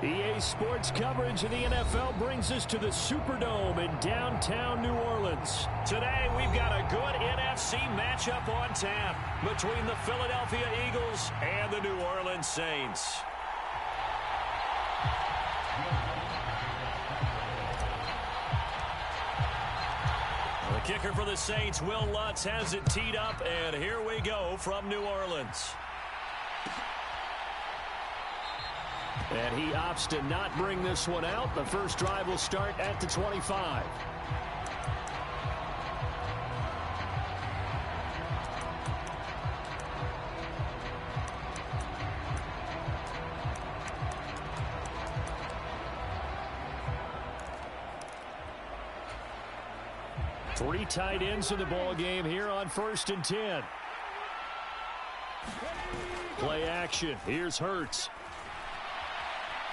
EA Sports coverage of the NFL brings us to the Superdome in downtown New Orleans. Today, we've got a good NFC matchup on tap between the Philadelphia Eagles and the New Orleans Saints. The kicker for the Saints, Will Lutz, has it teed up, and here we go from New Orleans. And he opts to not bring this one out. The first drive will start at the 25. Three tight ends in the ball game here on 1st and 10. Play action. Here's Hurts.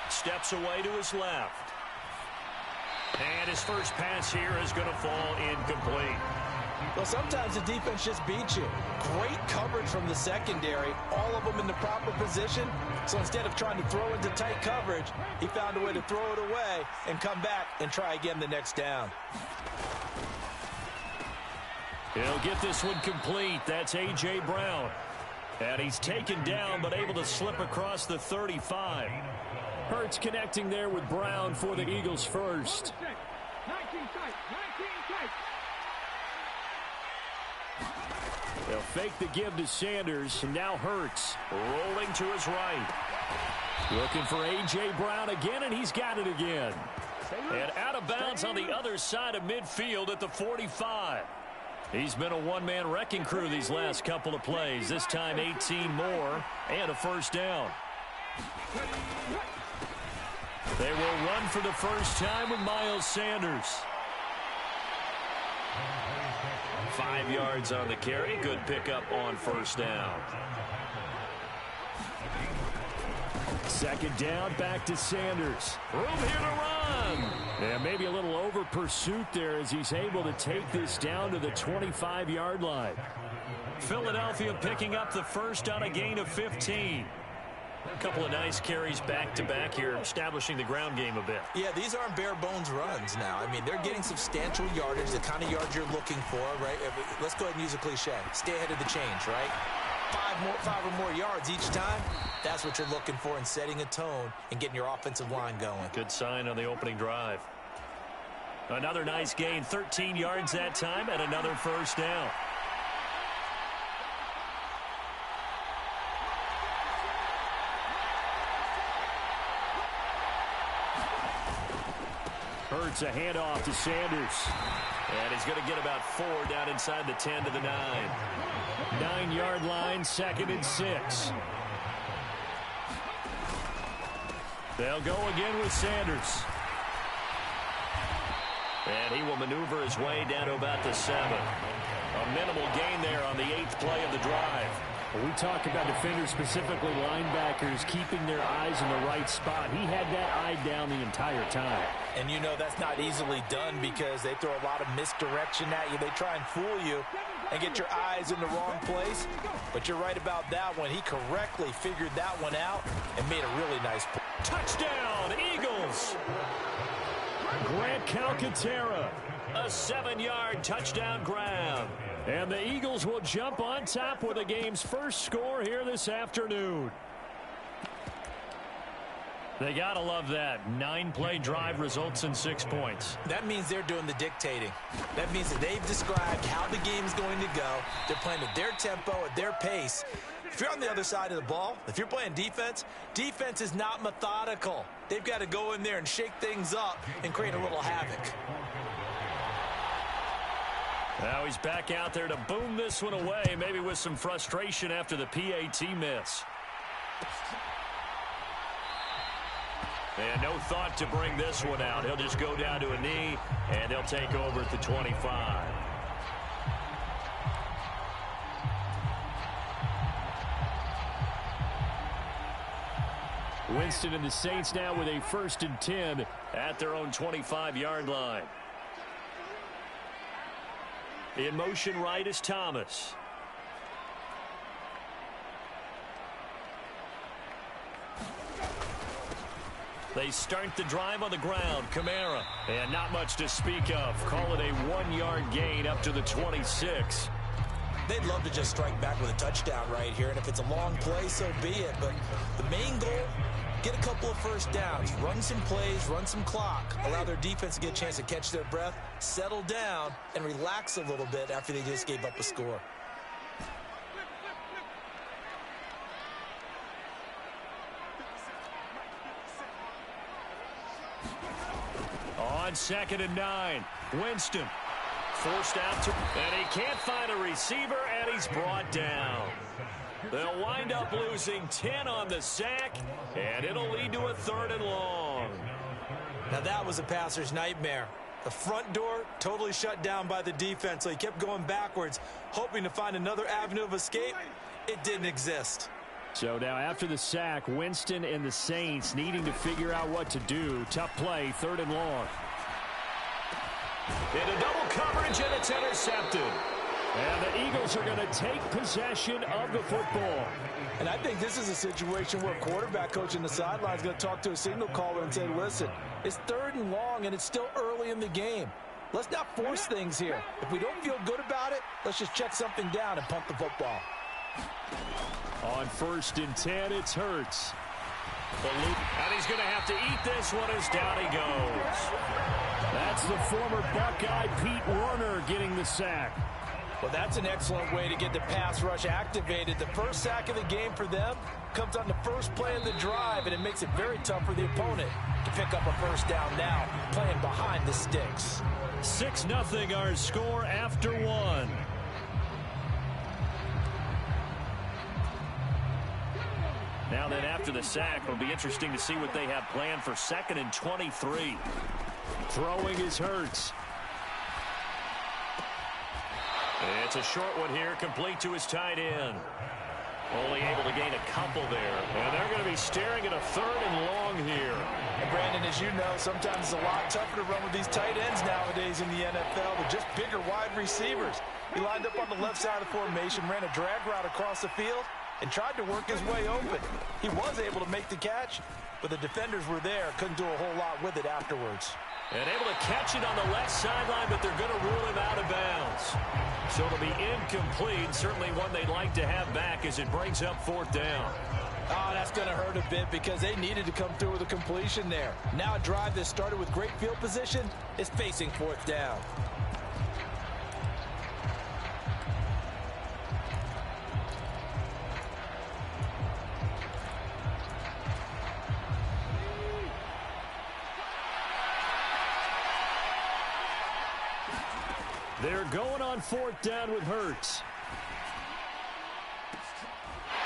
Steps away to his left. And his first pass here is going to fall incomplete. Well, sometimes the defense just beats you. Great coverage from the secondary. All of them in the proper position. So instead of trying to throw into tight coverage, he found a way to throw it away and come back and try again the next down. He'll get this one complete. That's A.J. Brown. And he's taken down but able to slip across the 35. Hurts connecting there with Brown for the Eagles first. They'll fake the give to Sanders. And now Hurts rolling to his right. Looking for A.J. Brown again, and he's got it again. And out of bounds on the other side of midfield at the 45. He's been a one-man wrecking crew these last couple of plays. This time 18 more and a first down. They will run for the first time with Miles Sanders. 5 yards on the carry. Good pickup on first down. Second down, back to Sanders. Room here to run. And maybe a little over pursuit there as he's able to take this down to the 25-yard line. Philadelphia picking up the first on a gain of 15. A couple of nice carries back-to-back here, establishing the ground game a bit. Yeah, these aren't bare-bones runs now. I mean, they're getting substantial yardage, the kind of yards you're looking for, right? Let's go ahead and use a cliche. Stay ahead of the change, right? Five or more yards each time. That's what you're looking for in setting a tone and getting your offensive line going. Good sign on the opening drive. Another nice gain, 13 yards that time, and another first down. Hurts a handoff to Sanders. And he's going to get about 4 down inside the 10 to the 9. 9-yard line, 2nd and 6. They'll go again with Sanders. And he will maneuver his way down to about the 7. A minimal gain there on the 8th play of the drive. We talk about defenders, specifically linebackers, keeping their eyes in the right spot. He had that eye down the entire time. And you know that's not easily done because they throw a lot of misdirection at you. They try and fool you and get your eyes in the wrong place. But you're right about that one. He correctly figured that one out and made a really nice play. Touchdown, Eagles! Grant Calcaterra, a 7-yard touchdown grab. And the Eagles will jump on top with the game's first score here this afternoon. They gotta love that. 9-play drive results in 6 points. That means they're doing the dictating. That means that they've described how the game's going to go. They're playing at their tempo, at their pace. If you're on the other side of the ball, if you're playing defense, defense is not methodical. They've got to go in there and shake things up and create a little havoc. Now he's back out there to boom this one away, maybe with some frustration after the PAT miss. And no thought to bring this one out. He'll just go down to a knee, and they'll take over at the 25. Winston and the Saints now with a 1st and 10 at their own 25-yard line. In motion right is Thomas. They start the drive on the ground. Kamara. And not much to speak of. Call it a 1-yard gain up to the 26. They'd love to just strike back with a touchdown right here, and if it's a long play, so be it. But the main goal, get a couple of first downs, run some plays, run some clock, allow their defense to get a chance to catch their breath, settle down, and relax a little bit after they just gave up a score. On 2nd and 9, Winston. Forced out to, and he can't find a receiver, and he's brought down. They'll wind up losing 10 on the sack, and it'll lead to a 3rd and long. Now that was a passer's nightmare. The front door totally shut down by the defense, so he kept going backwards, hoping to find another avenue of escape. It didn't exist. So now after the sack, Winston and the Saints needing to figure out what to do. Tough play, 3rd and long. Into double coverage, and it's intercepted. And the Eagles are going to take possession of the football. And I think this is a situation where a quarterback coach in the sideline is going to talk to a signal caller and say, listen, it's 3rd and long, and it's still early in the game. Let's not force things here. If we don't feel good about it, let's just check something down and punt the football. On 1st and 10, it's Hurts. And he's going to have to eat this one as down he goes. That's the former Buckeye Pete Werner getting the sack. Well, that's an excellent way to get the pass rush activated. The first sack of the game for them comes on the first play of the drive, and it makes it very tough for the opponent to pick up a first down now, playing behind the sticks. 6-0 our score after 1. Now then, after the sack, it'll be interesting to see what they have planned for 2nd and 23. Throwing is Hurts. It's a short one here, complete to his tight end. Only able to gain a couple there. And they're going to be staring at a 3rd and long here. And Brandon, as you know, sometimes it's a lot tougher to run with these tight ends nowadays in the NFL. They're just bigger wide receivers. He lined up on the left side of the formation, ran a drag route across the field, and tried to work his way open. He was able to make the catch, but the defenders were there, couldn't do a whole lot with it afterwards. And able to catch it on the left sideline, but they're going to rule him out of bounds. So it'll be incomplete, certainly one they'd like to have back as it brings up 4th down. Oh, that's going to hurt a bit because they needed to come through with a completion there. Now a drive that started with great field position is facing 4th down. They're going on 4th down with Hurts.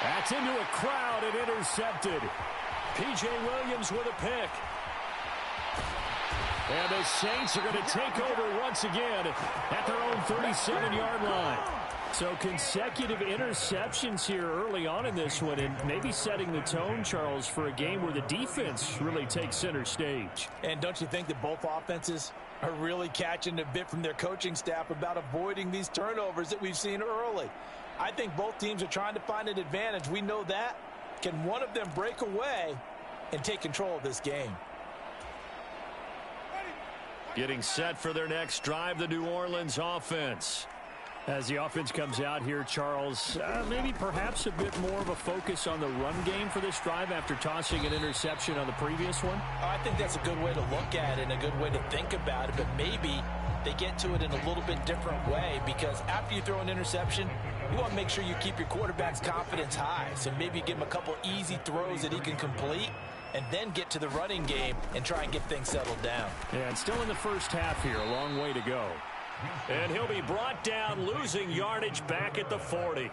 That's into a crowd and intercepted. P.J. Williams with a pick. And the Saints are going to take over once again at their own 37-yard line. So consecutive interceptions here early on in this one, and maybe setting the tone, Charles, for a game where the defense really takes center stage. And don't you think that both offenses are really catching a bit from their coaching staff about avoiding these turnovers that we've seen early? I think both teams are trying to find an advantage. We know that. Can one of them break away and take control of this game? Getting set for their next drive, the New Orleans offense. As the offense comes out here, Charles, maybe perhaps a bit more of a focus on the run game for this drive after tossing an interception on the previous one? I think that's a good way to look at it and a good way to think about it, but maybe they get to it in a little bit different way because after you throw an interception, you want to make sure you keep your quarterback's confidence high. So maybe give him a couple easy throws that he can complete and then get to the running game and try and get things settled down. Yeah, and still in the first half here, a long way to go. And he'll be brought down, losing yardage back at the 40.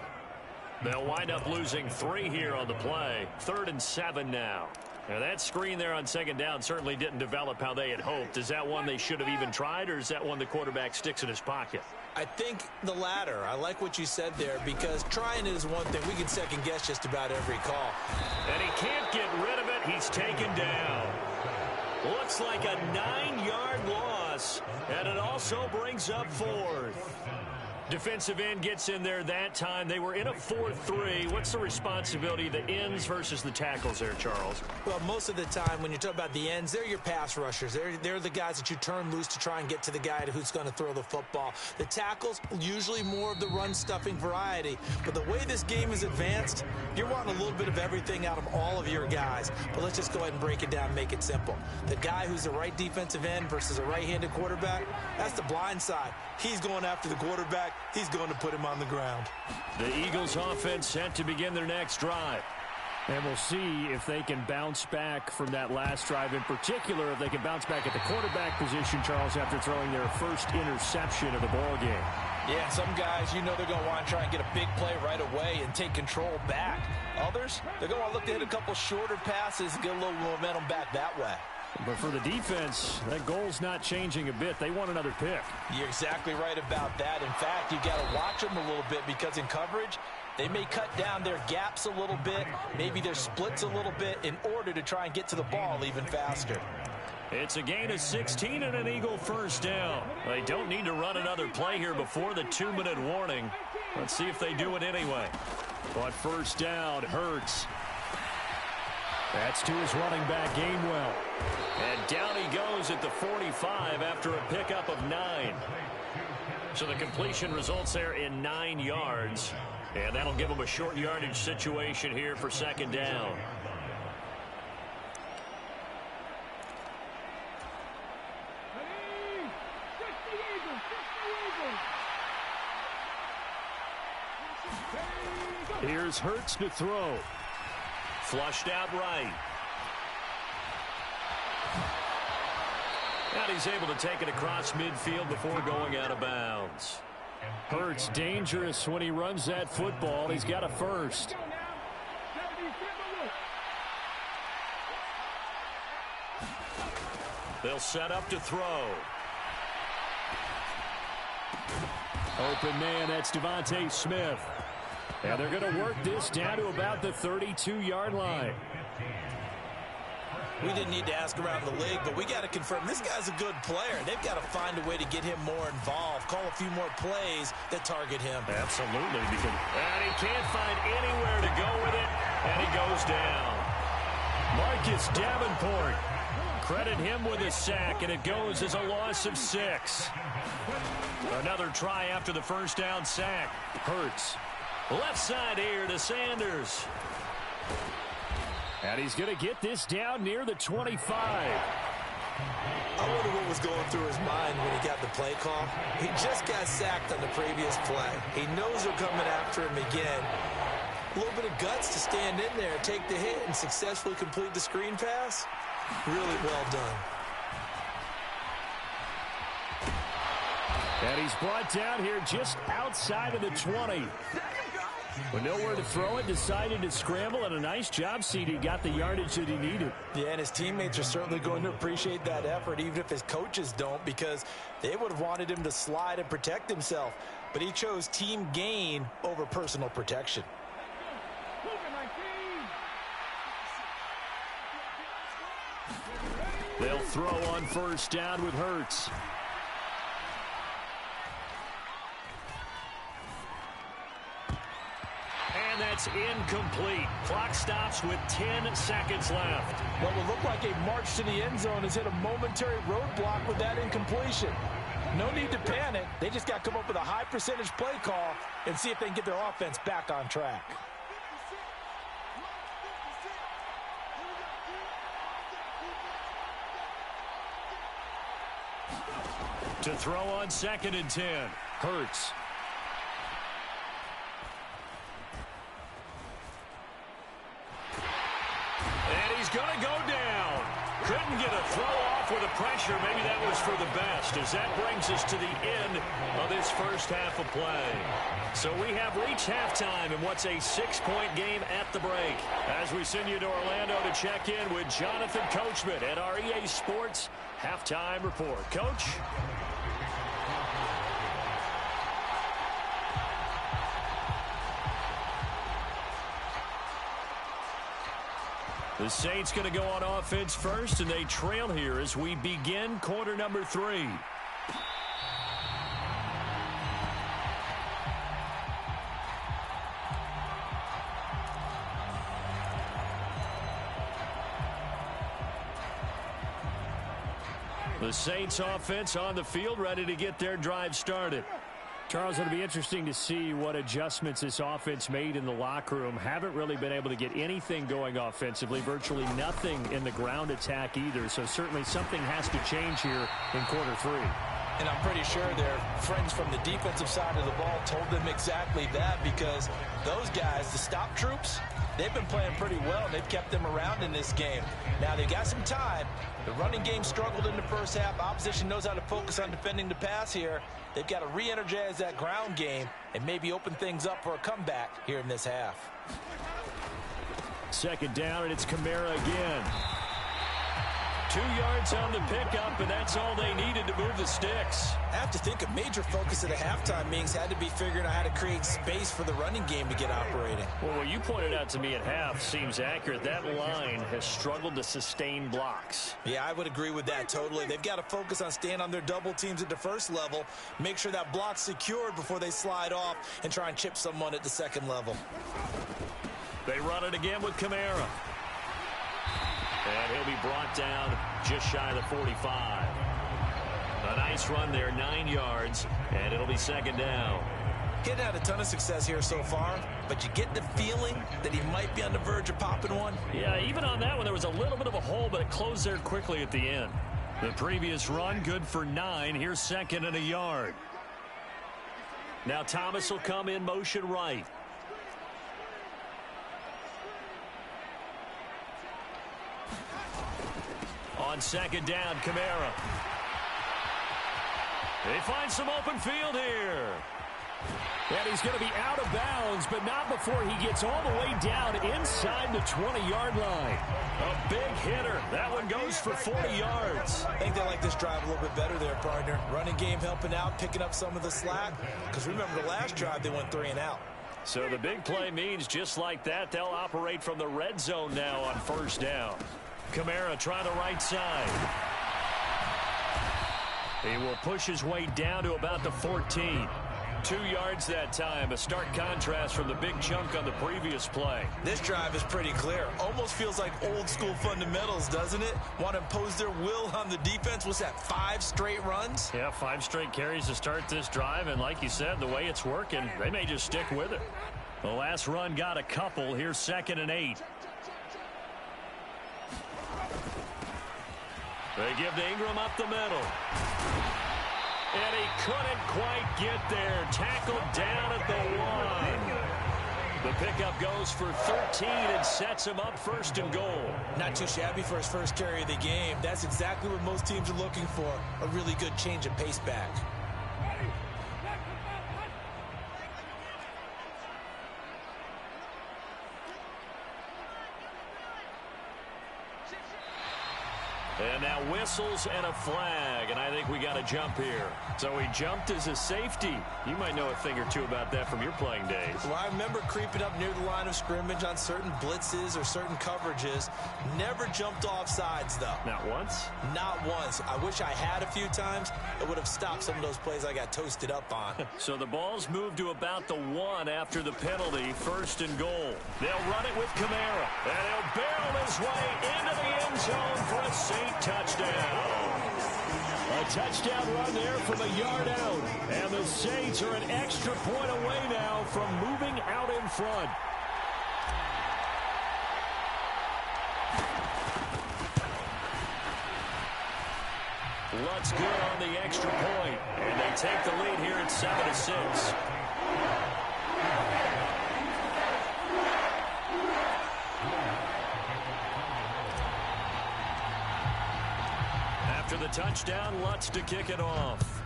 They'll wind up losing 3 here on the play. 3rd and 7 now. Now that screen there on 2nd down certainly didn't develop how they had hoped. Is that one they should have even tried, or is that one the quarterback sticks in his pocket? I think the latter. I like what you said there because trying it is one thing. We can second guess just about every call. And he can't get rid of it. He's taken down. Looks like a 9-yard loss, and it also brings up 4th. Defensive end gets in there that time. They were in a 4-3. What's the responsibility of the ends versus the tackles there, Charles? Well, most of the time when you talk about the ends, they're your pass rushers. They're the guys that you turn loose to try and get to the guy who's going to throw the football. The tackles, usually more of the run-stuffing variety. But the way this game is advanced, you're wanting a little bit of everything out of all of your guys. But let's just go ahead and break it down and make it simple. The guy who's the right defensive end versus a right-handed quarterback, that's the blind side. He's going after the quarterback. He's going to put him on the ground. The Eagles offense set to begin their next drive. And we'll see if they can bounce back from that last drive. In particular, if they can bounce back at the quarterback position, Charles, after throwing their first interception of the ball game. Yeah, some guys, you know they're going to want to try and get a big play right away and take control back. Others, they're going to look to hit a couple shorter passes and get a little momentum back that way. But for the defense, that goal's not changing a bit. They want another pick. You're exactly right about that. In fact, you got to watch them a little bit because in coverage, they may cut down their gaps a little bit, maybe their splits a little bit in order to try and get to the ball even faster. It's a gain of 16 and an Eagle first down. They don't need to run another play here before the 2-minute warning. Let's see if they do it anyway. But first down, Hurts. That's to his running back, Gainwell. And down he goes at the 45 after a pickup of 9. So the completion results there in 9 yards. And that'll give him a short yardage situation here for second down. Here's Hurts to throw. Flushed out right. And he's able to take it across midfield before going out of bounds. Hurts dangerous when he runs that football. He's got a first. They'll set up to throw. Open man, that's Devontae Smith. And they're going to work this down to about the 32-yard line. We didn't need to ask around the league, but we got to confirm this guy's a good player. They've got to find a way to get him more involved, call a few more plays that target him. Absolutely. And he can't find anywhere to go with it, and he goes down. Marcus Davenport. Credit him with a sack, and it goes as a loss of 6. Another try after the first down sack. Hurts. Left side here to Sanders. And he's going to get this down near the 25. I wonder what was going through his mind when he got the play call. He just got sacked on the previous play. He knows they're coming after him again. A little bit of guts to stand in there, take the hit, and successfully complete the screen pass. Really well done. And he's brought down here just outside of the 20. But nowhere to throw it, decided to scramble, and a nice job, CD. Got the yardage that he needed. Yeah, and his teammates are certainly going to appreciate that effort, even if his coaches don't, because they would have wanted him to slide and protect himself. But he chose team gain over personal protection. They'll throw on first down with Hurts. And that's incomplete. Clock stops with 10 seconds left. What will look like a march to the end zone has hit a momentary roadblock with that incompletion. No need to panic. They just got to come up with a high percentage play call and see if they can get their offense back on track. To throw on second and 10. Hurts. And he's going to go down. Couldn't get a throw off with the pressure. Maybe that was for the best, as that brings us to the end of this first half of play. So we have reached halftime in what's a 6-point game at the break. As we send you to Orlando to check in with Jonathan Coachman at our EA Sports Halftime Report. Coach? The Saints going to go on offense first, and they trail here as we begin quarter number 3. The Saints offense on the field, ready to get their drive started. Charles, it'll be interesting to see what adjustments this offense made in the locker room. Haven't really been able to get anything going offensively, virtually nothing in the ground attack either. So certainly something has to change here in quarter 3. And I'm pretty sure their friends from the defensive side of the ball told them exactly that, because those guys, the stop troops, they've been playing pretty well, and they've kept them around in this game. Now, they got some time. The running game struggled in the first half. Opposition knows how to focus on defending the pass here. They've got to re-energize that ground game and maybe open things up for a comeback here in this half. Second down, and it's Kamara again. 2 yards on the pickup, and that's all they needed to move the sticks. I have to think a major focus of the halftime meetings had to be figuring out how to create space for the running game to get operating. Well, what you pointed out to me at half seems accurate. That line has struggled to sustain blocks. Yeah, I would agree with that totally. They've got to focus on staying on their double teams at the first level, make sure that block's secured before they slide off and try and chip someone at the second level. They run it again with Kamara. And he'll be brought down just shy of the 45. A nice run there, 9 yards, and it'll be second down. He hadn't had a ton of success here so far, but you get the feeling that he might be on the verge of popping one. Yeah, even on that one, there was a little bit of a hole, but it closed there quickly at the end. The previous run, good for 9. Here's second and a yard. Now Thomas will come in motion right. On second down, Kamara. They find some open field here. And he's going to be out of bounds, but not before he gets all the way down inside the 20-yard line. A big hitter. That one goes for 40 yards. I think they like this drive a little bit better there, partner. Running game helping out, picking up some of the slack. Because remember, the last drive, they went 3 and out. So the big play means just like that, they'll operate from the red zone now on first down. Kamara trying the right side. He will push his way down to about the 14. 2 yards that time. A stark contrast from the big chunk on the previous play. This drive is pretty clear. Almost feels like old school fundamentals, doesn't it? Want to impose their will on the defense. What's that, 5 straight runs? Yeah, 5 straight carries to start this drive. And like you said, the way it's working, they may just stick with it. The last run got a couple. Here's second and 8. They give to Ingram up the middle. And he couldn't quite get there. Tackled down at the 1. The pickup goes for 13 and sets him up first and goal. Not too shabby for his first carry of the game. That's exactly what most teams are looking for. A really good change of pace back. And now whistles and a flag, and I think we got a jump here. So he jumped as a safety. You might know a thing or two about that from your playing days. Well, I remember creeping up near the line of scrimmage on certain blitzes or certain coverages. Never jumped off sides, though. Not once? Not once. I wish I had a few times. It would have stopped some of those plays I got toasted up on. So the ball's moved to about the 1 after the penalty. First and goal. They'll run it with Kamara. And he'll barrel his way into the end zone for a Saint touchdown. A touchdown run there from a yard out. And the Saints are an extra point away now from moving out in front. Lutt's good on the extra point. And they take the lead here at 7-6. After the touchdown, Lutz to kick it off.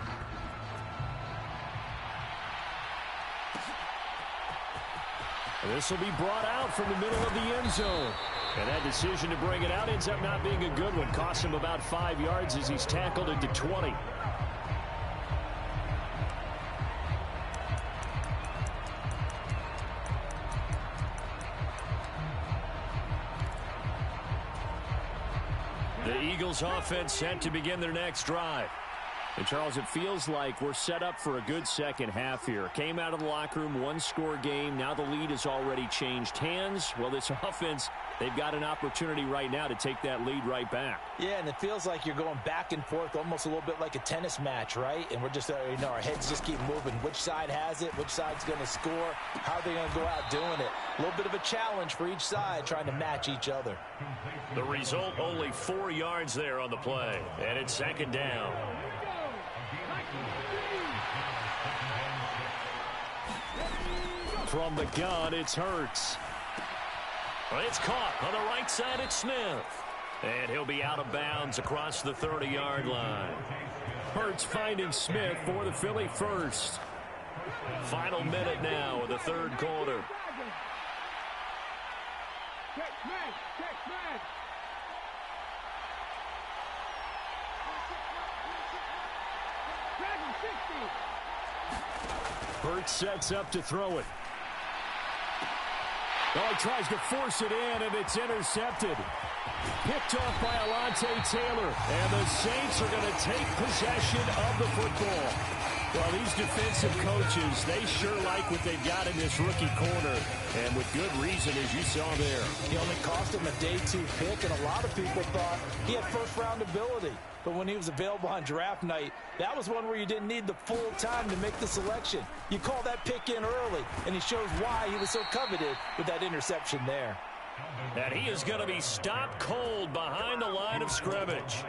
This will be brought out from the middle of the end zone. And that decision to bring it out ends up not being a good one. Costs him about 5 yards as he's tackled into 20. The Eagles offense set to begin their next drive. And, Charles, it feels like we're set up for a good second half here. Came out of the locker room, one-score game. Now the lead has already changed hands. Well, this offense, they've got an opportunity right now to take that lead right back. Yeah, and it feels like you're going back and forth almost a little bit like a tennis match, right? And we're just, our heads just keep moving. Which side has it? Which side's going to score? How are they going to go out doing it? A little bit of a challenge for each side trying to match each other. The result, only 4 yards there on the play. And it's second down. From the gun, it's Hurts. Well, it's caught on the right side. It's Smith. And he'll be out of bounds across the 30-yard line. Hurts finding Smith for the Philly first. Final minute now of the third quarter. Hurts sets up to throw it. Oh, he tries to force it in, and it's intercepted. Picked off by Alontae Taylor, and the Saints are going to take possession of the football. Well, these defensive coaches, they sure like what they've got in this rookie corner, and with good reason, as you saw there. He only cost him a day 2 pick, and a lot of people thought he had first-round ability. But when he was available on draft night, that was one where you didn't need the full time to make the selection. You call that pick in early, and he shows why he was so coveted with that interception there. And he is going to be stopped cold behind the line of scrimmage.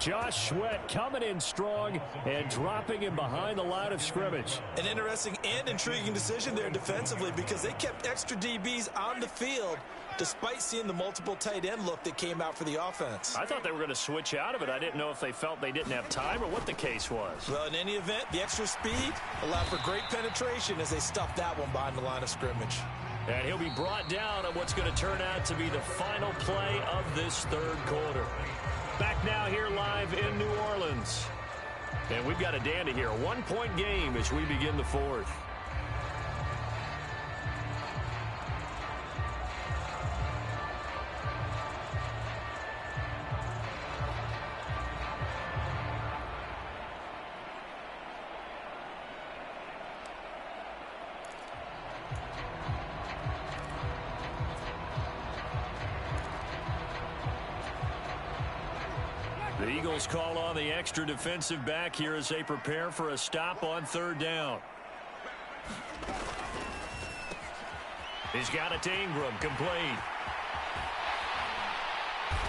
Josh Sweat coming in strong and dropping him behind the line of scrimmage. An interesting and intriguing decision there defensively because they kept extra DBs on the field despite seeing the multiple tight end look that came out for the offense. I thought they were going to switch out of it. I didn't know if they felt they didn't have time or what the case was. Well, in any event, the extra speed allowed for great penetration as they stuffed that one behind the line of scrimmage. And he'll be brought down at what's going to turn out to be the final play of this third quarter. Back now here live in New Orleans. And we've got a dandy here. A 1-point game as we begin the fourth. The Eagles call on the extra defensive back here as they prepare for a stop on third down. He's got it to Ingram, complete.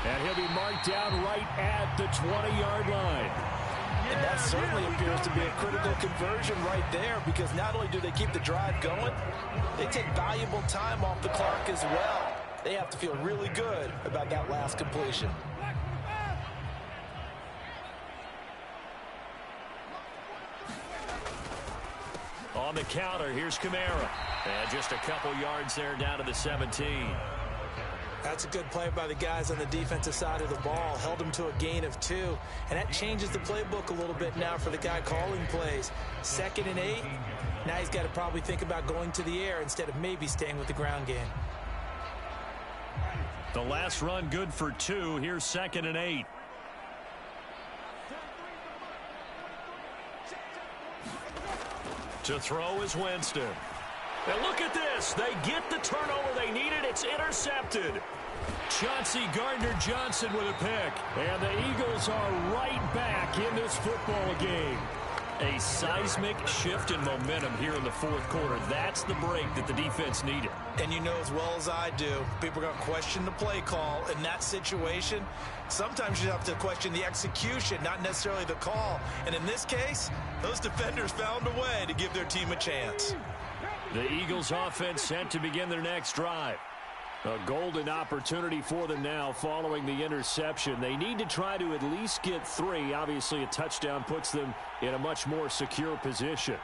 And he'll be marked down right at the 20-yard line. And that certainly appears to be a critical conversion right there because not only do they keep the drive going, they take valuable time off the clock as well. They have to feel really good about that last completion. On the counter, here's Kamara. And just a couple yards there down to the 17. That's a good play by the guys on the defensive side of the ball. Held him to a gain of 2. And that changes the playbook a little bit now for the guy calling plays. 2nd and 8. Now he's got to probably think about going to the air instead of maybe staying with the ground game. The last run good for 2. Here's 2nd and 8. To throw is Winston. And look at this. They get the turnover they needed. It's intercepted. Chauncey Gardner-Johnson with a pick. And the Eagles are right back in this football game. A seismic shift in momentum here in the fourth quarter. That's the break that the defense needed. And you know as well as I do, people are going to question the play call in that situation. Sometimes you have to question the execution, not necessarily the call. And in this case, those defenders found a way to give their team a chance. The Eagles offense set to begin their next drive. A golden opportunity for them now following the interception. They need to try to at least get 3. Obviously, a touchdown puts them in a much more secure position.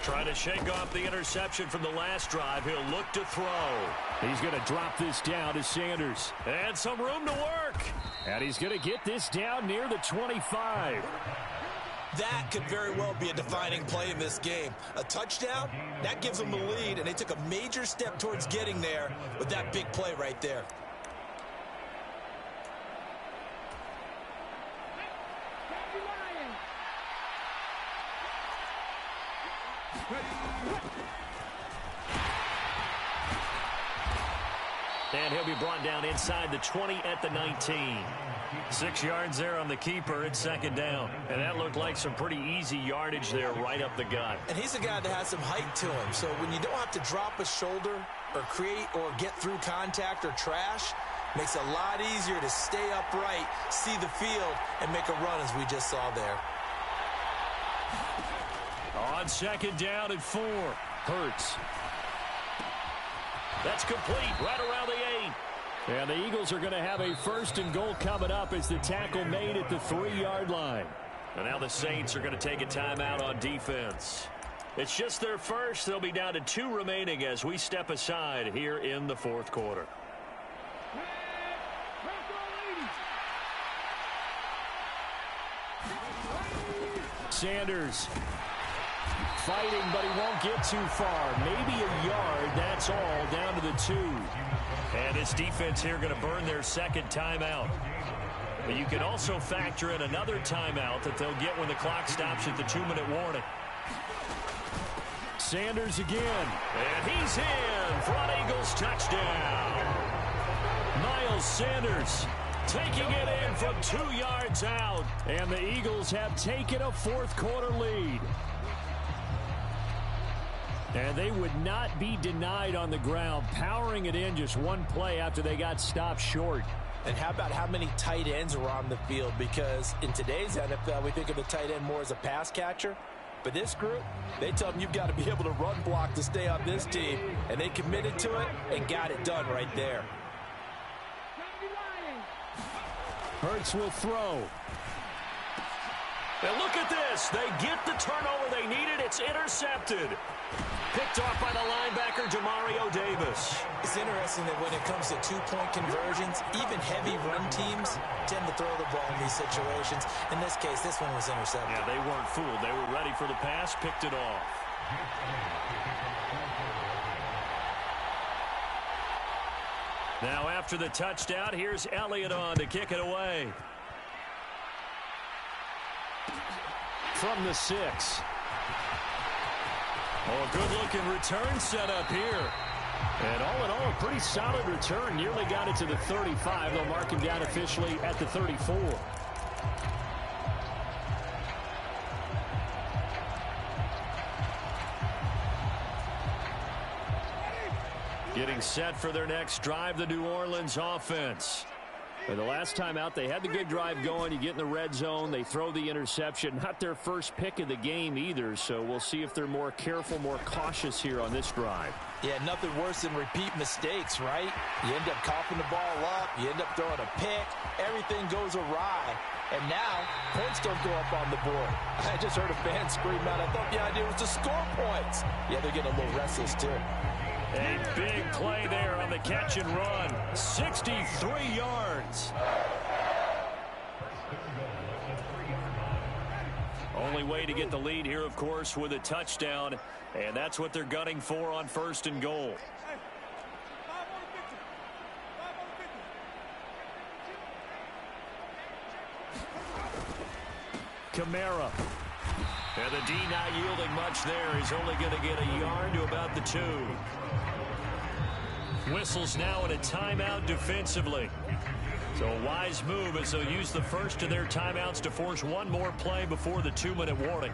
Trying to shake off the interception from the last drive. He'll look to throw. He's going to drop this down to Sanders. And some room to work. And he's going to get this down near the 25. That could very well be a defining play in this game. A touchdown, that gives them the lead, and they took a major step towards getting there with that big play right there. And he'll be brought down inside the 20 at the 19. 6 yards there on the keeper. It's second down. And that looked like some pretty easy yardage there right up the gut. And he's a guy that has some height to him. So when you don't have to drop a shoulder or create or get through contact or trash, makes it a lot easier to stay upright, see the field, and make a run as we just saw there. On second down at 4. Hurts. That's complete right around the 8. And the Eagles are going to have a first and goal coming up as the tackle made at the 3-yard line. And now the Saints are going to take a timeout on defense. It's just their first. They'll be down to 2 remaining as we step aside here in the fourth quarter. Sanders fighting, but he won't get too far. Maybe a yard, that's all, down to the 2. And this defense here going to burn their second timeout. But you can also factor in another timeout that they'll get when the clock stops at the 2-minute warning. Sanders again. And he's in for an Eagles touchdown. Miles Sanders taking it in from 2 yards out. And the Eagles have taken a fourth quarter lead. And they would not be denied on the ground, powering it in just one play after they got stopped short. And how about how many tight ends were on the field? Because in today's NFL, we think of the tight end more as a pass catcher. But this group, they tell them you've got to be able to run block to stay on this team. And they committed to it and got it done right there. Hurts will throw. And look at this. They get the turnover they needed. It's intercepted. Picked off by the linebacker, Demario Davis. It's interesting that when it comes to two-point conversions, even heavy run teams tend to throw the ball in these situations. In this case, this one was intercepted. Yeah, they weren't fooled. They were ready for the pass, picked it off. Now after the touchdown, here's Elliott on to kick it away. From the 6. Oh, good-looking return set up here. And all in all, a pretty solid return. Nearly got it to the 35. They'll mark him down officially at the 34. Getting set for their next drive, the New Orleans offense. And the last time out, they had the good drive going. You get in the red zone, they throw the interception. Not their first pick of the game either, so we'll see if they're more careful, more cautious here on this drive. Yeah, nothing worse than repeat mistakes, right? You end up coughing the ball up, you end up throwing a pick, everything goes awry. And now, points don't go up on the board. I just heard a fan scream out, I thought the idea was to score points. Yeah, they're getting a little restless too. A big play there on the catch and run. 63 yards. Only way to get the lead here, of course, with a touchdown. And that's what they're gunning for on first and goal. Kamara. And the D not yielding much there. He's only going to get a yard to about the 2. Whistles now in a timeout defensively. So a wise move as they'll use the first of their timeouts to force one more play before the 2-minute warning.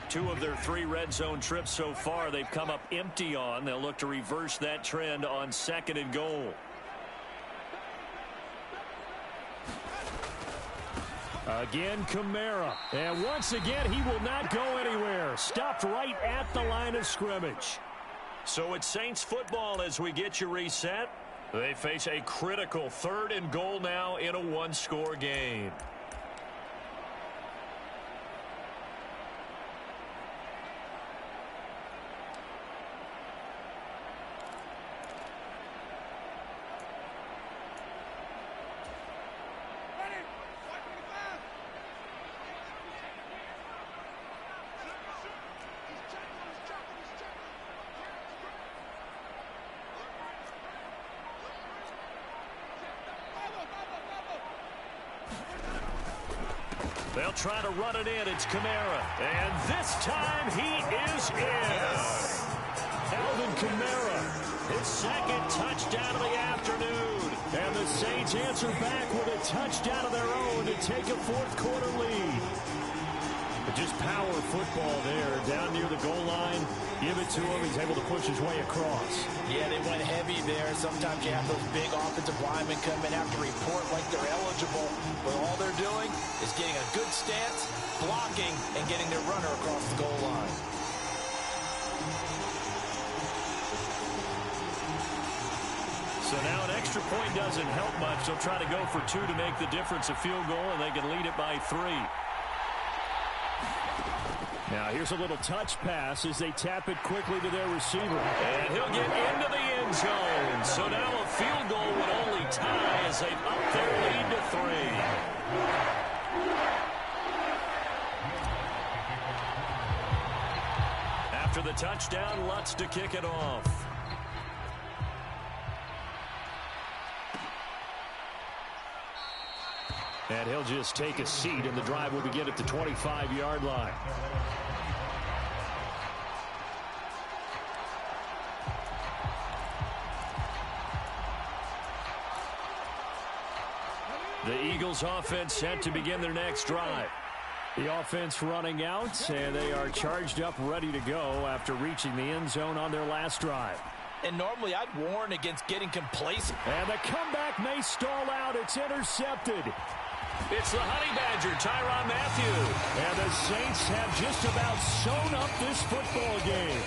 Two of their 3 red zone trips so far they've come up empty on. They'll look to reverse that trend on second and goal. Again, Kamara. And once again, he will not go anywhere. Stopped right at the line of scrimmage. So it's Saints football as we get you reset. They face a critical 3rd and goal now in a 1-score game. They'll try to run it in. It's Kamara. And this time he is in. Alvin Kamara, his second touchdown of the afternoon. And the Saints answer back with a touchdown of their own to take a fourth-quarter lead. But just power football there. Down near the goal line. Give it to him. He's able to push his way across. Yeah, they went heavy there. Sometimes you have those big offensive linemen come in, have to report like they're eligible. But all they're doing is getting a good stance, blocking, and getting their runner across the goal line. So now an extra point doesn't help much. They'll try to go for 2 to make the difference a field goal, and they can lead it by 3. Now here's a little touch pass as they tap it quickly to their receiver. And he'll get into the end zone. So now a field goal would only tie as they've upped their lead to 3. After the touchdown, Lutz to kick it off. And he'll just take a seat, and the drive will begin at the 25-yard line. The Eagles offense set to begin their next drive. The offense running out, and they are charged up, ready to go after reaching the end zone on their last drive. And normally I'd warn against getting complacent. And the comeback may stall out. It's intercepted. It's the Honey Badger, Tyrann Mathieu. And the Saints have just about sewn up this football game.